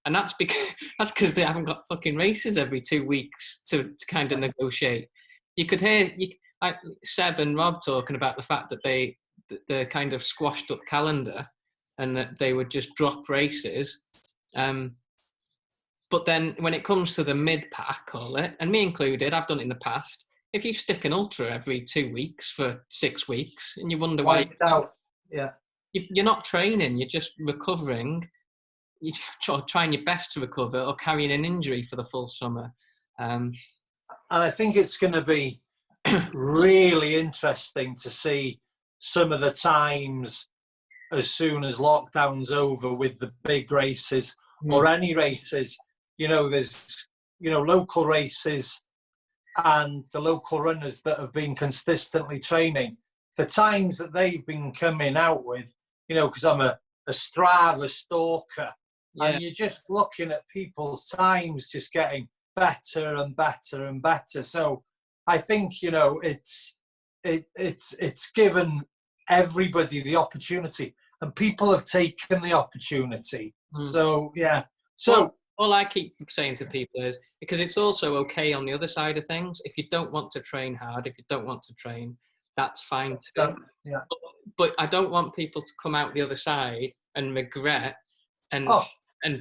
Speaker 2: And that's because they haven't got fucking races every 2 weeks to kind of negotiate. You could hear like Seb and Rob talking about the fact that the kind of squashed up calendar and that they would just drop races. But then when it comes to the mid-pack, call it, and me included, I've done it in the past. If you stick an ultra every 2 weeks for 6 weeks, and you wonder why, you're not training, you're just recovering. You're trying your best to recover, or carrying an injury for the full summer.
Speaker 1: And I think it's going to be really interesting to see some of the times as soon as lockdown's over with the big races or any races. There's local races and the local runners that have been consistently training, the times that they've been coming out with, because I'm a Strava stalker, and you're just looking at people's times just getting better and better and better. So I think it's given everybody the opportunity. and people have taken the opportunity.
Speaker 2: Mm.
Speaker 1: So yeah. So
Speaker 2: all I keep saying to people is, because it's also okay on the other side of things. If you don't want to train hard, if you don't want to train, that's fine too.
Speaker 1: Yeah.
Speaker 2: But I don't want people to come out the other side and regret and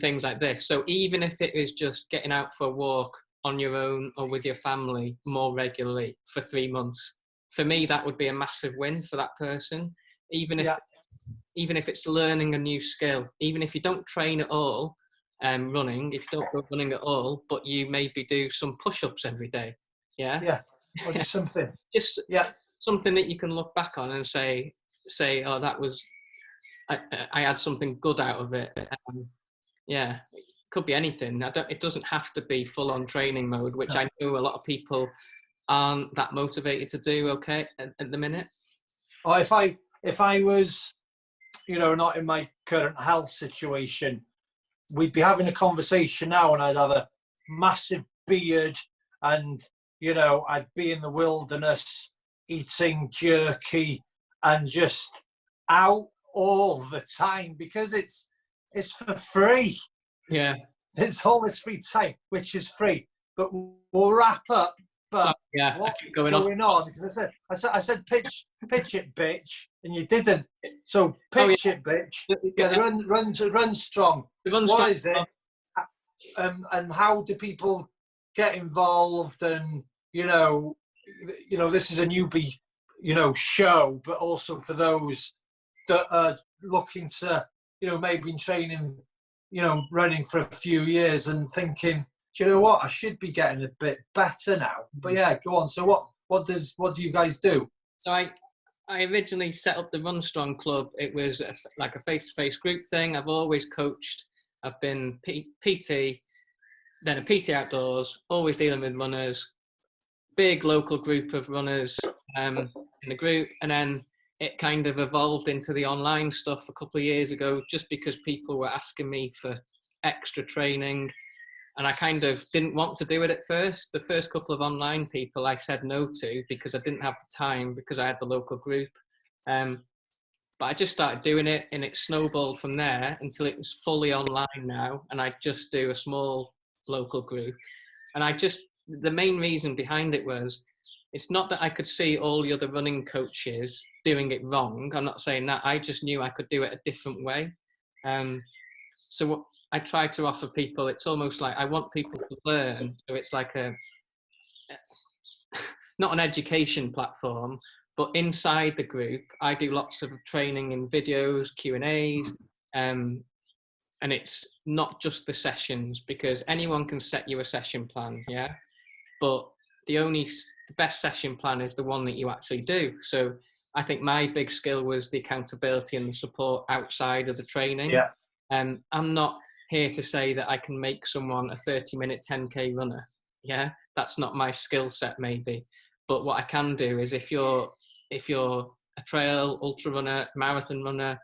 Speaker 2: things like this. So even if it is just getting out for a walk on your own or with your family more regularly for 3 months, for me that would be a massive win for that person. Even if it's learning a new skill, even if you don't train at all, running, if you don't go running at all, but you maybe do some push-ups every day,
Speaker 1: or just something,
Speaker 2: just something that you can look back on and say, oh, that was, I had something good out of it. It could be anything. It doesn't have to be full-on training mode, which I know a lot of people aren't that motivated to do. Okay, at the minute.
Speaker 1: Or if I was, not in my current health situation, we'd be having a conversation now, and I'd have a massive beard, and I'd be in the wilderness eating jerky and just out all the time, because it's for free.
Speaker 2: Yeah,
Speaker 1: it's all this free time, which is free. But we'll wrap up. But what's going on? Because I said pitch it, bitch, and you didn't. So pitch it, bitch. Yeah, run strong. What is it? And how do people get involved? And this is a newbie, show, but also for those that are looking to, maybe been training, running for a few years and thinking, do you know what? I should be getting a bit better now. But yeah, go on. So what do you guys do?
Speaker 2: So I originally set up the RUNSTRONG club. It was like a face-to-face group thing. I've always coached. I've been PT, then a PT outdoors, always dealing with runners, big local group of runners in the group. And then it kind of evolved into the online stuff a couple of years ago, just because people were asking me for extra training. And I kind of didn't want to do it at first. The first couple of online people I said no to because I didn't have the time, because I had the local group. But I just started doing it, and it snowballed from there until it was fully online now. And I just do a small local group. And the main reason behind it was, it's not that I could see all the other running coaches doing it wrong. I'm not saying that. I just knew I could do it a different way. So what I try to offer people, it's almost like I want people to learn. So it's like not an education platform, but inside the group, I do lots of training in videos, Q&As, and it's not just the sessions, because anyone can set you a session plan, but the best session plan is the one that you actually do. So I think my big skill was the accountability and the support outside of the training. I'm not here to say that I can make someone a 30-minute 10K runner. That's not my skill set, maybe. But what I can do is, if you're a trail, ultra runner, marathon runner,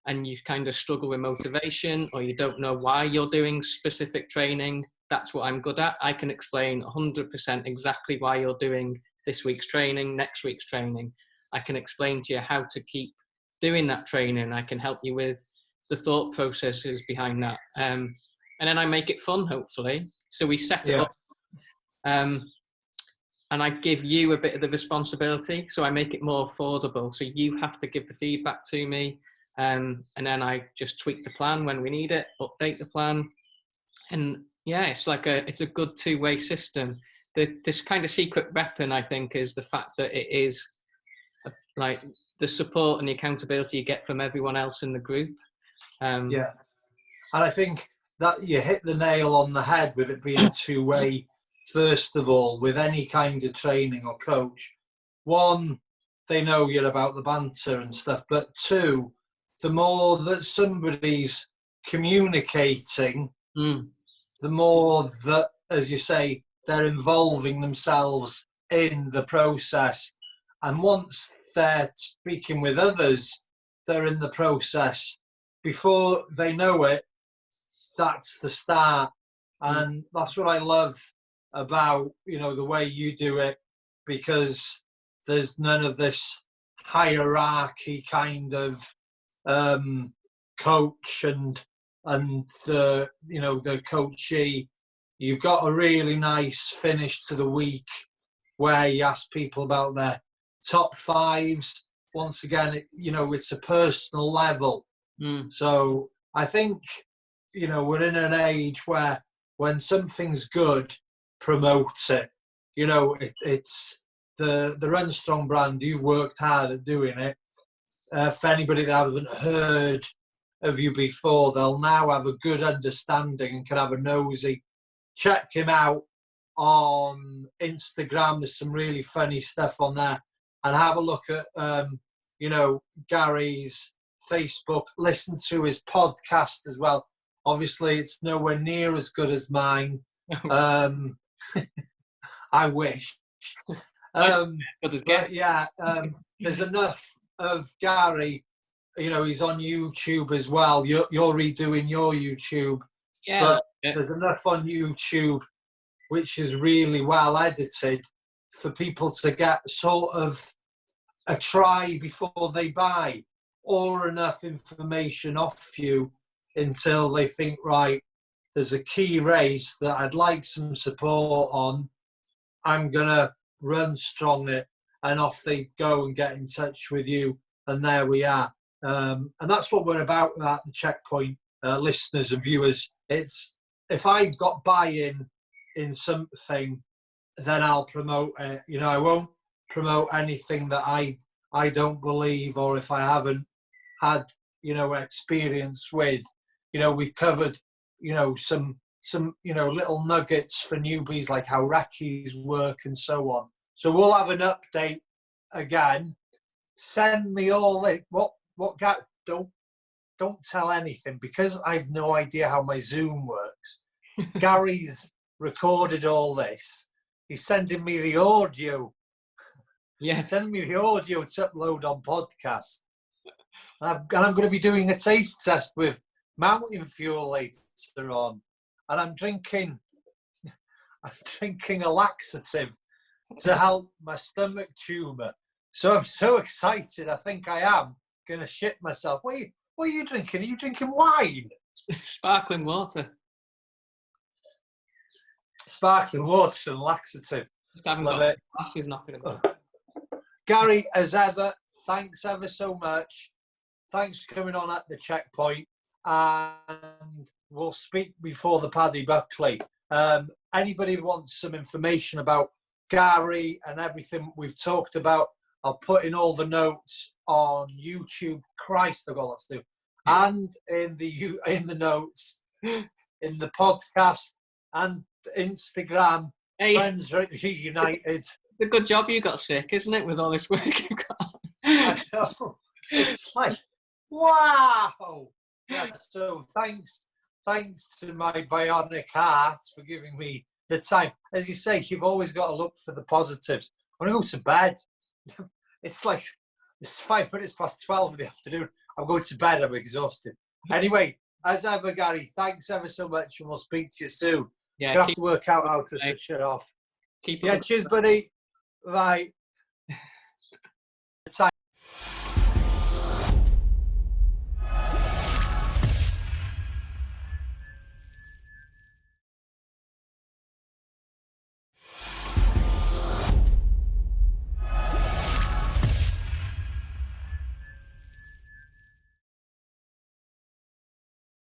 Speaker 2: and you kind of struggle with motivation, or you don't know why you're doing specific training, that's what I'm good at. I can explain 100% exactly why you're doing this week's training, next week's training. I can explain to you how to keep doing that training. I can help you with the thought processes behind that. And then I make it fun, hopefully. So we set it up. And I give you a bit of the responsibility. So I make it more affordable. So you have to give the feedback to me. And then I just tweak the plan when we need it, update the plan. And it's it's a good two-way system. This kind of secret weapon, I think, is the fact that it is like the support and the accountability you get from everyone else in the group.
Speaker 1: And I think that you hit the nail on the head with it being a two-way. First of all, with any kind of training or coach, one, they know you're about the banter and stuff, but two, the more that somebody's communicating, the more that, as you say, they're involving themselves in the process. And once they're speaking with others, they're in the process. Before they know it, that's the start. And that's what I love about, the way you do it, because there's none of this hierarchy kind of, coach and the the coachee. You've got a really nice finish to the week where you ask people about their top fives. Once again, it's a personal level. So I think, we're in an age where when something's good, promote it. It's the RUNSTRONG brand. You've worked hard at doing it. For anybody that haven't heard of you before, they'll now have a good understanding and can have a nosy. Check him out on Instagram. There's some really funny stuff on there. And have a look at, Gary's Facebook. Listen to his podcast as well. Obviously, it's nowhere near as good as mine. I wish. But yeah, there's enough of Gary. He's on YouTube as well. You're redoing your YouTube.
Speaker 2: Yeah.
Speaker 1: But there's enough on YouTube which is really well edited for people to get sort of a try before they buy, or enough information off you until they think, right, there's a key race that I'd like some support on. I'm going to RUNSTRONG it, and off they go and get in touch with you. And there we are. And that's what we're about at the Checkpoint, listeners and viewers. It's if I've got buy-in in something, then I'll promote it. I won't promote anything that I don't believe, or if I haven't had experience with. We've covered some little nuggets for newbies, like how recce's work and so on. So we'll have an update again. Send me all it. What don't tell anything, because I've no idea how my Zoom works. Gary's recorded all this. He's sending me the audio.
Speaker 2: Yeah.
Speaker 1: Sending me the audio to upload on podcast. And I'm going to be doing a taste test with mountain fuel later on. And I'm drinking a laxative to help my stomach tumour. So I'm so excited. I think I am going to shit myself. What are you drinking? Are you drinking wine?
Speaker 2: Sparkling water.
Speaker 1: Sparkling water and laxative.
Speaker 2: Just haven't
Speaker 1: Love
Speaker 2: got
Speaker 1: it.
Speaker 2: glasses knocking about.
Speaker 1: Gary, as ever, thanks ever so much. Thanks for coming on at the Checkpoint. And we'll speak before the Paddy Buckley. Anybody who wants some information about Gary and everything we've talked about, I'll put in all the notes on YouTube. Christ, I've got lots to do. And in the notes, in the podcast and Instagram.
Speaker 2: Hey,
Speaker 1: Friends Reunited.
Speaker 2: It's a good job you got sick, isn't it, with all this work you've got?
Speaker 1: I know. It's like, wow. Yeah, so thanks to my bionic heart for giving me the time. As you say, you've always got to look for the positives. When I go to bed, it's 5 minutes past 12 in the afternoon. I'm going to bed, I'm exhausted. Anyway, as ever, Gary, thanks ever so much, and we'll speak to you soon.
Speaker 2: Yeah,
Speaker 1: you have to work out how to switch it off.
Speaker 2: Keep
Speaker 1: cheers, buddy. Bye.